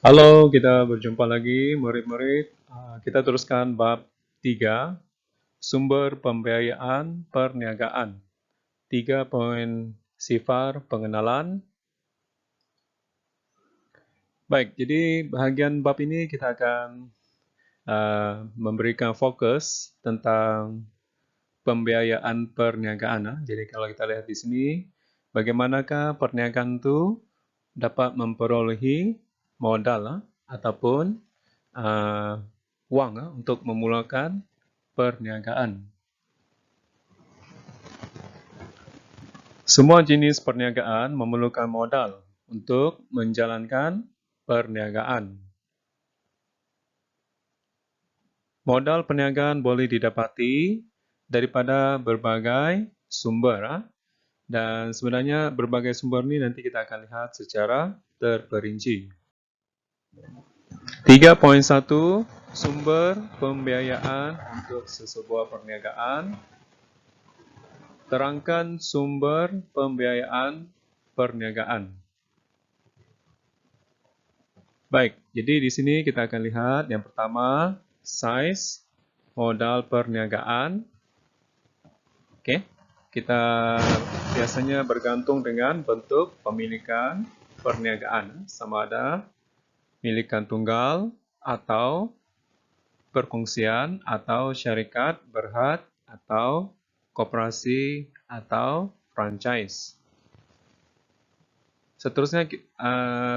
Halo, kita berjumpa lagi murid-murid. Kita teruskan bab 3, sumber pembiayaan perniagaan. 3.0 pengenalan. Baik, jadi bahagian bab ini kita akan memberikan fokus tentang pembiayaan perniagaan. Jadi kalau kita lihat di sini, bagaimanakah perniagaan itu dapat memperolehi modal ataupun uang untuk memulakan perniagaan. Semua jenis perniagaan memerlukan modal untuk menjalankan perniagaan. Modal perniagaan boleh didapati daripada berbagai sumber. Dan sebenarnya berbagai sumber ini nanti kita akan lihat secara terperinci. 3.1 Sumber pembiayaan untuk sesebuah perniagaan. Terangkan sumber pembiayaan perniagaan. Baik, jadi di sini kita akan lihat yang pertama, size modal perniagaan. Oke, kita biasanya bergantung dengan bentuk pemilikan perniagaan, sama ada milikan tunggal atau perkongsian atau syarikat berhad atau koperasi atau franchise. Seterusnya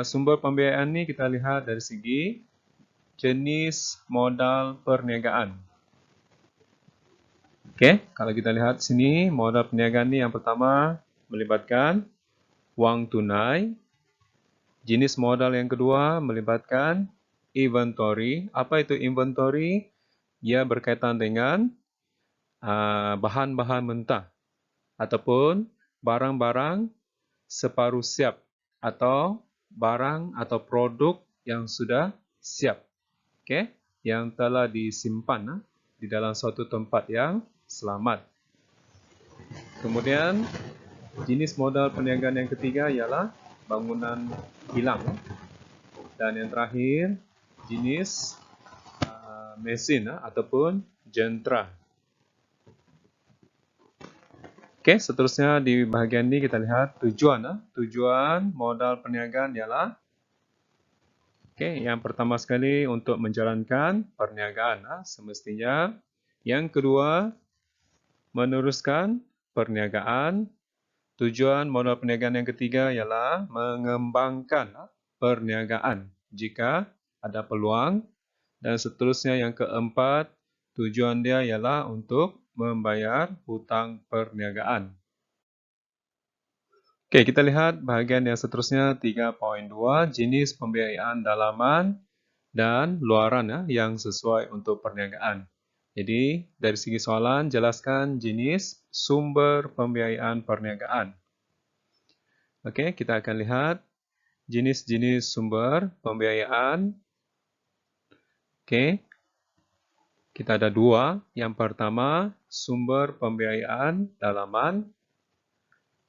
sumber pembiayaan ini kita lihat dari segi jenis modal perniagaan. Oke, kalau kita lihat sini modal perniagaan ini yang pertama melibatkan uang tunai. Jenis modal yang kedua melibatkan inventory. Apa itu inventory? Ia berkaitan dengan bahan-bahan mentah ataupun barang-barang separuh siap atau barang atau produk yang sudah siap, yang telah disimpan di dalam suatu tempat yang selamat. Kemudian jenis modal perniagaan yang ketiga ialah bangunan kilang, dan yang terakhir jenis mesin ataupun jentera. Seterusnya di bahagian ini kita lihat tujuan. Tujuan modal perniagaan ialah yang pertama sekali untuk menjalankan perniagaan semestinya. Yang kedua, meneruskan perniagaan. Tujuan modal perniagaan yang ketiga ialah mengembangkan perniagaan jika ada peluang. Dan seterusnya yang keempat, tujuan dia ialah untuk membayar hutang perniagaan. Kita lihat bahagian yang seterusnya 3.2, jenis pembiayaan dalaman dan luaran yang sesuai untuk perniagaan. Jadi, dari segi soalan, jelaskan jenis sumber pembiayaan perniagaan. Kita akan lihat jenis-jenis sumber pembiayaan. Kita ada dua. Yang pertama, sumber pembiayaan dalaman.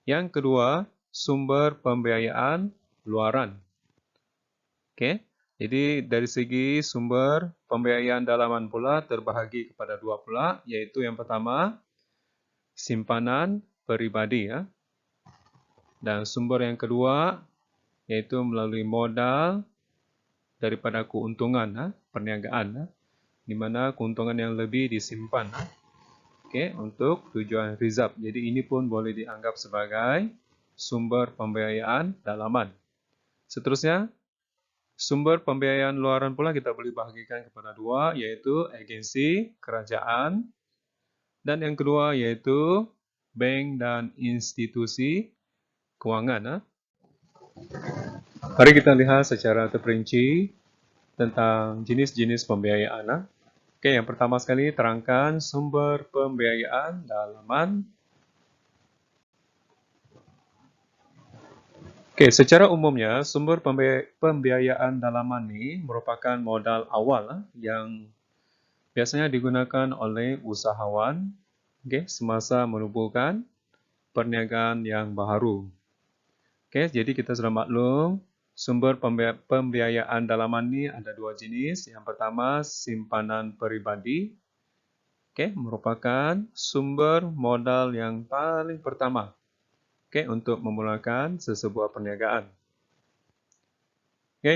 Yang kedua, sumber pembiayaan luaran. Jadi dari segi sumber pembiayaan dalaman pula terbahagi kepada dua pula, yaitu yang pertama, simpanan peribadi. Dan sumber yang kedua, yaitu melalui modal daripada keuntungan perniagaan, di mana keuntungan yang lebih disimpan untuk tujuan reserve. Jadi ini pun boleh dianggap sebagai sumber pembiayaan dalaman. Seterusnya, sumber pembiayaan luaran pula kita boleh bahagikan kepada dua, yaitu agensi kerajaan, dan yang kedua yaitu bank dan institusi keuangan. Mari kita lihat secara terperinci tentang jenis-jenis pembiayaan. Yang pertama sekali terangkan sumber pembiayaan dalaman. Secara umumnya sumber pembiayaan dalaman ini merupakan modal awal yang biasanya digunakan oleh usahawan semasa menubuhkan perniagaan yang baru. Jadi kita sudah maklum Sumber pembiayaan dalaman ini ada dua jenis. Yang pertama, simpanan peribadi. Merupakan sumber modal yang paling pertama untuk memulakan sesebuah perniagaan.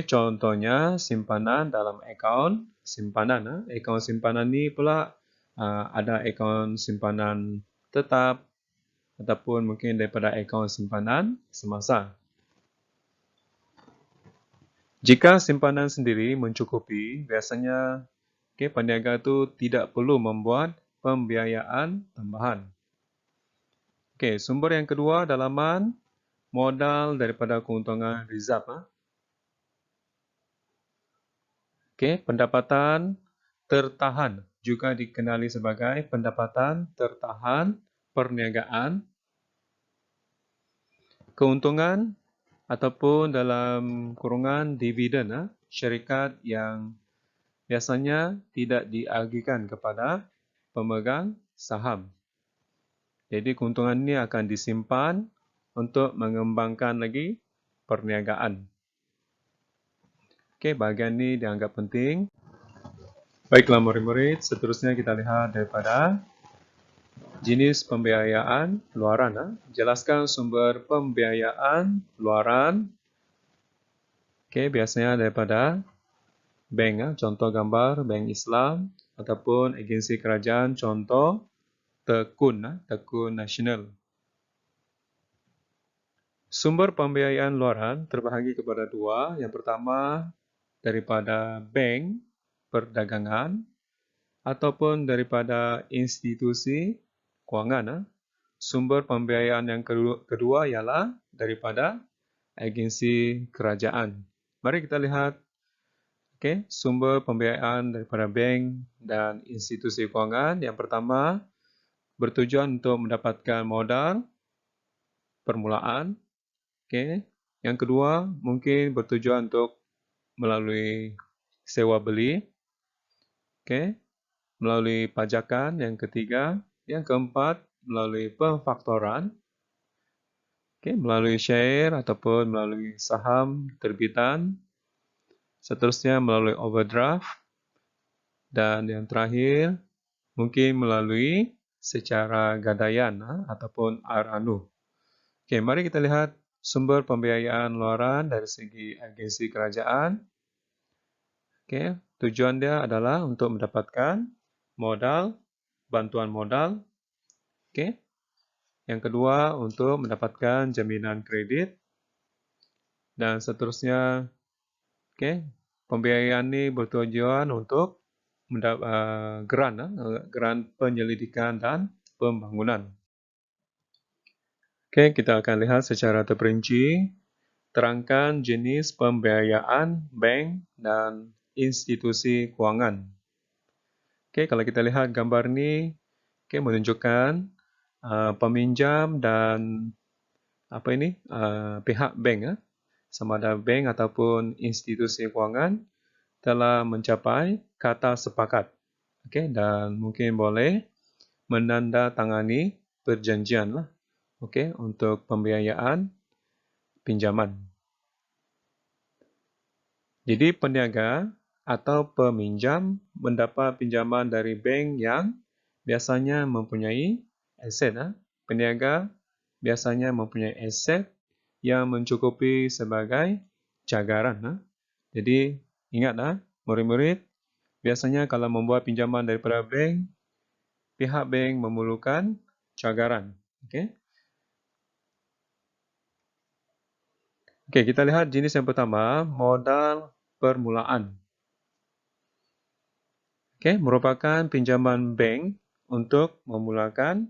Contohnya simpanan dalam akaun simpanan. Akaun simpanan ini pula ada akaun simpanan tetap ataupun mungkin daripada akaun simpanan semasa. Jika simpanan sendiri mencukupi, biasanya peniaga itu tidak perlu membuat pembiayaan tambahan. Sumber yang kedua dalaman modal daripada keuntungan reserve. Pendapatan tertahan juga dikenali sebagai pendapatan tertahan perniagaan. Keuntungan ataupun dalam kurungan dividen syarikat yang biasanya tidak diagihkan kepada pemegang saham. Jadi keuntungan ini akan disimpan untuk mengembangkan lagi perniagaan. Bahagian ini dianggap penting. Baiklah murid-murid, seterusnya kita lihat daripada jenis pembiayaan luaran. Jelaskan sumber pembiayaan luaran. Biasanya daripada bank, contoh gambar bank Islam ataupun agensi kerajaan, contoh Tekun Nasional. Sumber pembiayaan luaran terbahagi kepada dua. Yang pertama daripada bank perdagangan ataupun daripada institusi kewangan. Sumber pembiayaan yang kedua ialah daripada agensi kerajaan. Mari kita lihat sumber pembiayaan daripada bank dan institusi kewangan. Yang pertama bertujuan untuk mendapatkan modal permulaan. Yang kedua mungkin bertujuan untuk melalui sewa beli. Melalui pajakan. Yang ketiga, yang keempat melalui pemfaktoran. Melalui share ataupun melalui saham terbitan. Seterusnya melalui overdraft. Dan yang terakhir, mungkin melalui secara gadaian ataupun R-anu. Mari kita lihat sumber pembiayaan luaran dari segi agensi kerajaan. Tujuan dia adalah untuk mendapatkan modal, bantuan modal. Yang kedua, untuk mendapatkan jaminan kredit. Dan seterusnya, pembiayaan ini bertujuan untuk geran penyelidikan dan pembangunan. Kita akan lihat secara terperinci. Terangkan jenis pembiayaan bank dan institusi kewangan. Kalau kita lihat gambar ini, menunjukkan peminjam dan pihak bank, sama ada bank ataupun institusi kewangan telah mencapai kata sepakat. Dan mungkin boleh menandatangani perjanjian untuk pembiayaan pinjaman. Jadi peniaga atau peminjam mendapat pinjaman dari bank yang biasanya mempunyai aset. Peniaga biasanya mempunyai aset yang mencukupi sebagai cagaran. Jadi ingat murid-murid, biasanya kalau membuat pinjaman daripada bank, pihak bank memerlukan cagaran. Kita lihat jenis yang pertama, modal permulaan. Merupakan pinjaman bank untuk memulakan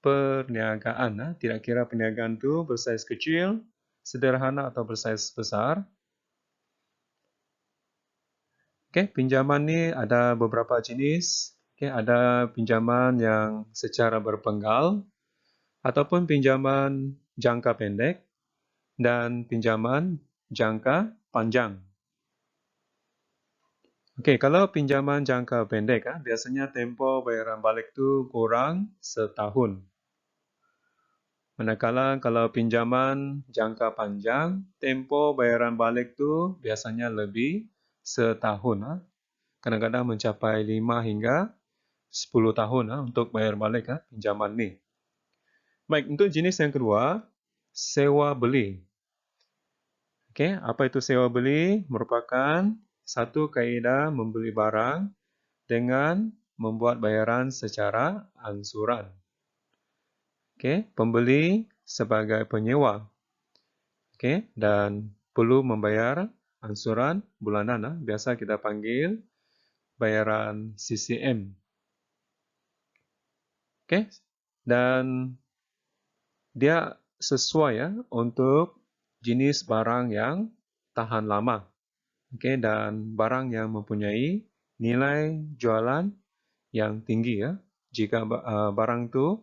perniagaan. Tidak kira perniagaan itu bersaiz kecil, sederhana atau bersaiz besar. Pinjaman ini ada beberapa jenis. Ada pinjaman yang secara berpenggal, ataupun pinjaman jangka pendek, dan pinjaman jangka panjang. Kalau pinjaman jangka pendek, biasanya tempo bayaran balik itu kurang setahun. Manakala kalau pinjaman jangka panjang, tempo bayaran balik tu biasanya lebih setahun. Kadang-kadang mencapai 5 hingga 10 tahun untuk bayar balik pinjaman ni. Baik, untuk jenis yang kedua, sewa beli. Okey, apa itu sewa beli? Merupakan satu kaedah membeli barang dengan membuat bayaran secara ansuran. Okey, pembeli sebagai penyewa. Okey, dan perlu membayar ansuran bulanan. Biasa kita panggil bayaran CCM. Okey, dan dia sesuai untuk jenis barang yang tahan lama. Okey, dan barang yang mempunyai nilai jualan yang tinggi jika barang tu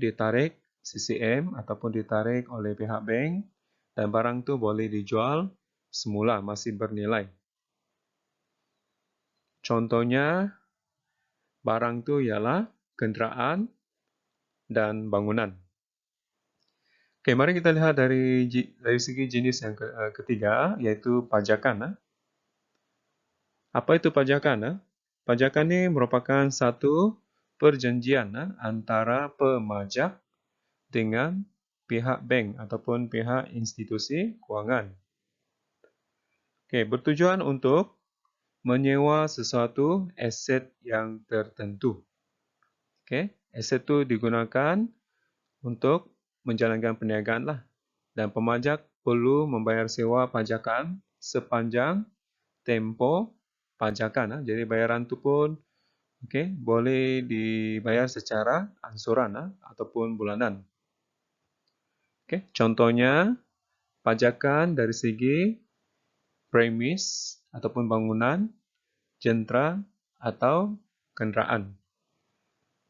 ditarik CCM ataupun ditarik oleh pihak bank dan barang tu boleh dijual semula masih bernilai. Contohnya barang tu ialah kenderaan dan bangunan. Okey, mari kita lihat dari segi jenis yang ketiga, iaitu pajakan. Apa itu pajakan? Pajakan ini merupakan satu perjanjian antara pemajak dengan pihak bank ataupun pihak institusi kewangan. Okey, bertujuan untuk menyewa sesuatu aset yang tertentu. Okey, aset itu digunakan untuk menjalankan perniagaan dan pemajak perlu membayar sewa pajakan sepanjang tempoh pajakan. Jadi bayaran itu pun boleh dibayar secara ansuran ataupun bulanan. Contohnya pajakan dari segi premis ataupun bangunan, jentera atau kenderaan.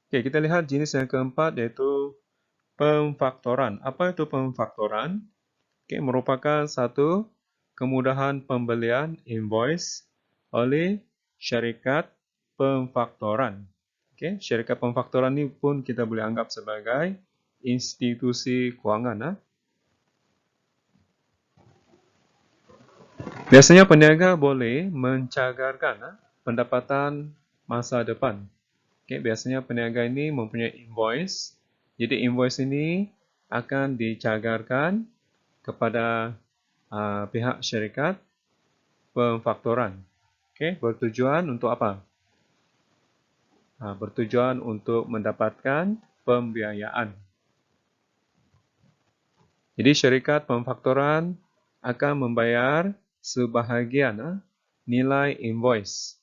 Kita lihat jenis yang keempat iaitu pemfaktoran. Apa itu pemfaktoran? Merupakan satu kemudahan pembelian invoice oleh syarikat pemfaktoran. Syarikat pemfaktoran ini pun kita boleh anggap sebagai institusi kewangan. Biasanya peniaga boleh mencagarkan pendapatan masa depan. Biasanya peniaga ini mempunyai invoice. Jadi invoice ini akan dicagarkan kepada pihak syarikat pemfaktoran. Bertujuan untuk apa? Bertujuan untuk mendapatkan pembiayaan. Jadi syarikat pemfaktoran akan membayar sebahagian nilai invoice.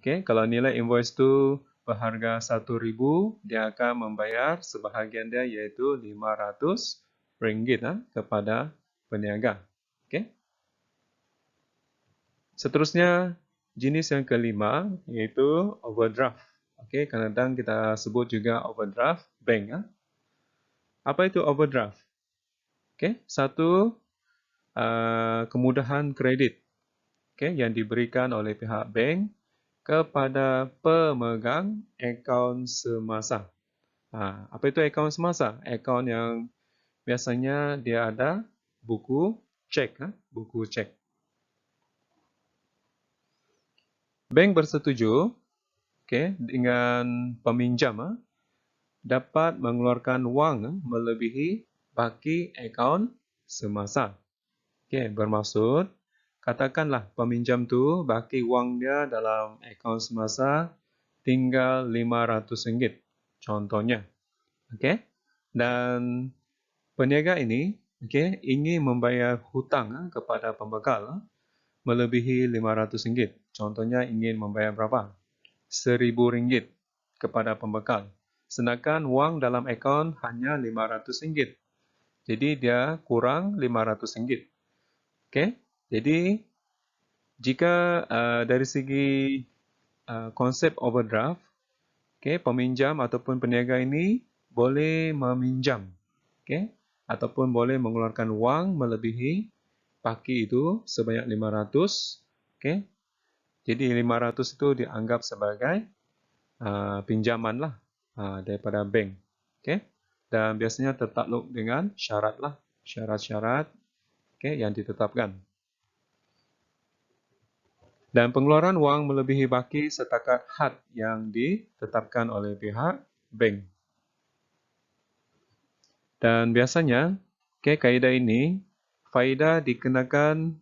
Kalau nilai invoice itu berharga RM1,000, dia akan membayar sebahagian dia iaitu RM500 kepada peniaga. Seterusnya, jenis yang kelima iaitu overdraft. Kadang-kadang kita sebut juga overdraft bank. Apa itu overdraft? Satu kemudahan kredit yang diberikan oleh pihak bank kepada pemegang akaun semasa. Apa itu akaun semasa? Akaun yang biasanya dia ada buku cek. Buku cek. Bank bersetuju dengan peminjam dapat mengeluarkan wang melebihi baki akaun semasa. Bermaksud, katakanlah peminjam tu baki wang dia dalam akaun semasa tinggal RM500. Contohnya. Dan peniaga ini ingin membayar hutang kepada pembekal melebihi RM500. Contohnya ingin membayar berapa? RM1,000 kepada pembekal. Sedangkan wang dalam akaun hanya RM500. Jadi dia kurang RM500. Jadi jika dari segi konsep overdraft, peminjam ataupun peniaga ini boleh meminjam ataupun boleh mengeluarkan wang melebihi baki itu sebanyak RM500. Jadi RM500 itu dianggap sebagai pinjaman daripada bank. dan biasanya tertakluk dengan syarat-syarat yang ditetapkan. Dan pengeluaran wang melebihi baki setakat had yang ditetapkan oleh pihak bank. Dan biasanya, kaedah ini, faedah dikenakan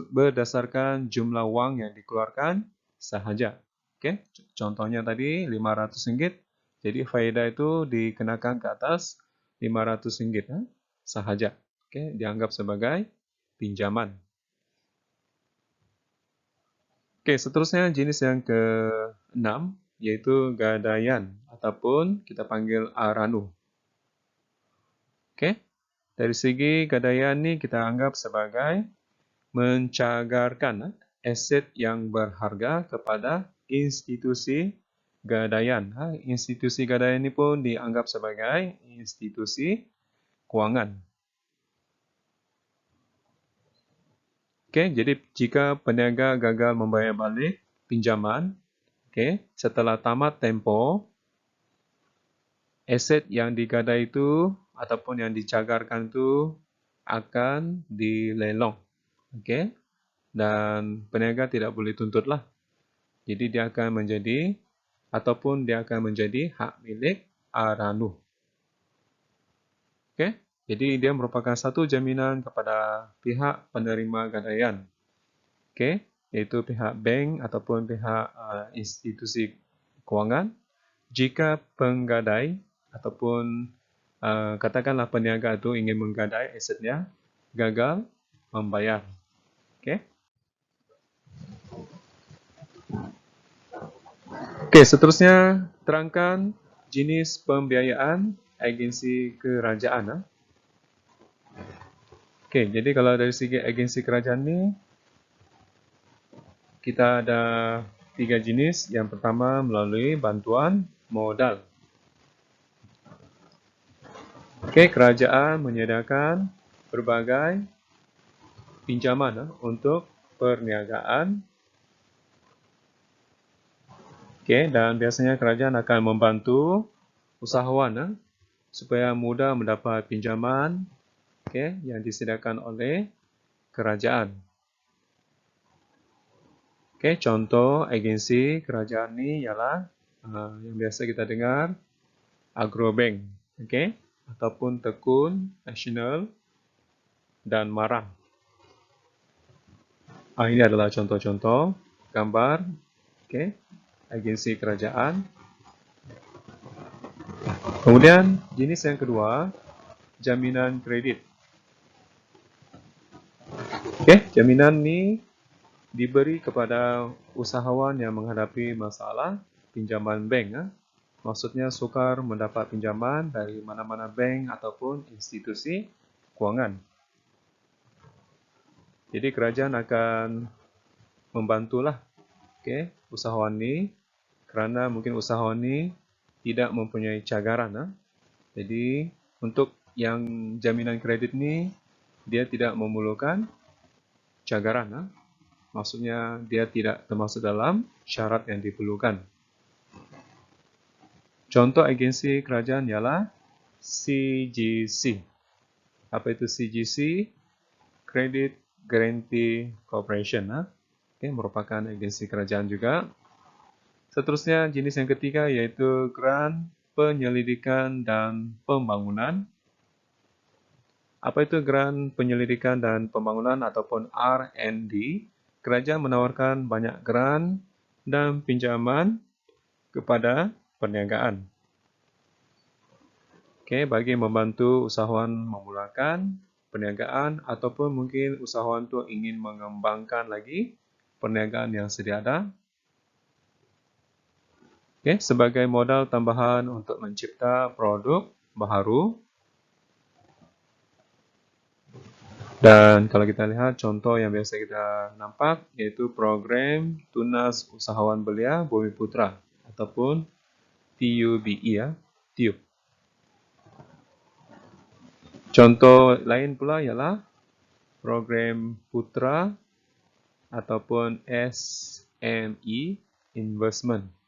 berdasarkan jumlah wang yang dikeluarkan sahaja. Contohnya tadi RM500, jadi faedah itu dikenakan ke atas RM500 sahaja. Dianggap sebagai pinjaman. Seterusnya jenis yang ke-6 yaitu gadaian ataupun kita panggil aranu. Dari segi gadaian ini kita anggap sebagai mencagarkan aset yang berharga kepada institusi gadaian. Institusi gadaian ini pun dianggap sebagai institusi kewangan. Jadi jika peniaga gagal membayar balik pinjaman, setelah tamat tempoh, aset yang digadai itu ataupun yang dicagarkan itu akan dilelong. Dan peniaga tidak boleh tuntutlah. Jadi dia akan menjadi hak milik aranu. Jadi dia merupakan satu jaminan kepada pihak penerima gadaian. Yaitu pihak bank ataupun pihak institusi kewangan. Jika penggadai ataupun katakanlah peniaga itu ingin menggadai asetnya, gagal membayar. Seterusnya terangkan jenis pembiayaan agensi kerajaan. Jadi kalau dari segi agensi kerajaan ini, kita ada 3 jenis. Yang pertama melalui bantuan modal. Kerajaan menyediakan berbagai pinjaman untuk perniagaan. Dan biasanya kerajaan akan membantu usahawan supaya mudah mendapat pinjaman yang disediakan oleh kerajaan. Contoh agensi kerajaan ini ialah yang biasa kita dengar Agrobank, ataupun Tekun Nasional dan Marang. Ini adalah contoh-contoh gambar agensi kerajaan. Kemudian jenis yang kedua, jaminan kredit. Jaminan ini diberi kepada usahawan yang menghadapi masalah pinjaman bank. Maksudnya sukar mendapat pinjaman dari mana-mana bank ataupun institusi kewangan. Jadi kerajaan akan membantulah usahawan ini kerana mungkin usahawan ini tidak mempunyai cagaran. Jadi untuk yang jaminan kredit ini dia tidak memerlukan cagaran. Maksudnya dia tidak termasuk dalam syarat yang diperlukan. Contoh agensi kerajaan ialah CGC. Apa itu CGC? Credit Guarantee Corporation. Merupakan agensi kerajaan juga. Seterusnya jenis yang ketiga yaitu grant penyelidikan dan pembangunan. Apa itu grant penyelidikan dan pembangunan ataupun R&D? Kerajaan menawarkan banyak grant dan pinjaman kepada perniagaan. Bagi membantu usahawan memulakan perniagaan ataupun mungkin usahawan itu ingin mengembangkan lagi perniagaan yang sedia ada. Sebagai modal tambahan untuk mencipta produk baru. Dan kalau kita lihat contoh yang biasa kita nampak yaitu program Tunas Usahawan Belia Bumiputra ataupun TUBE. TUB. Contoh lain pula ialah program Putra ataupun SME Investment.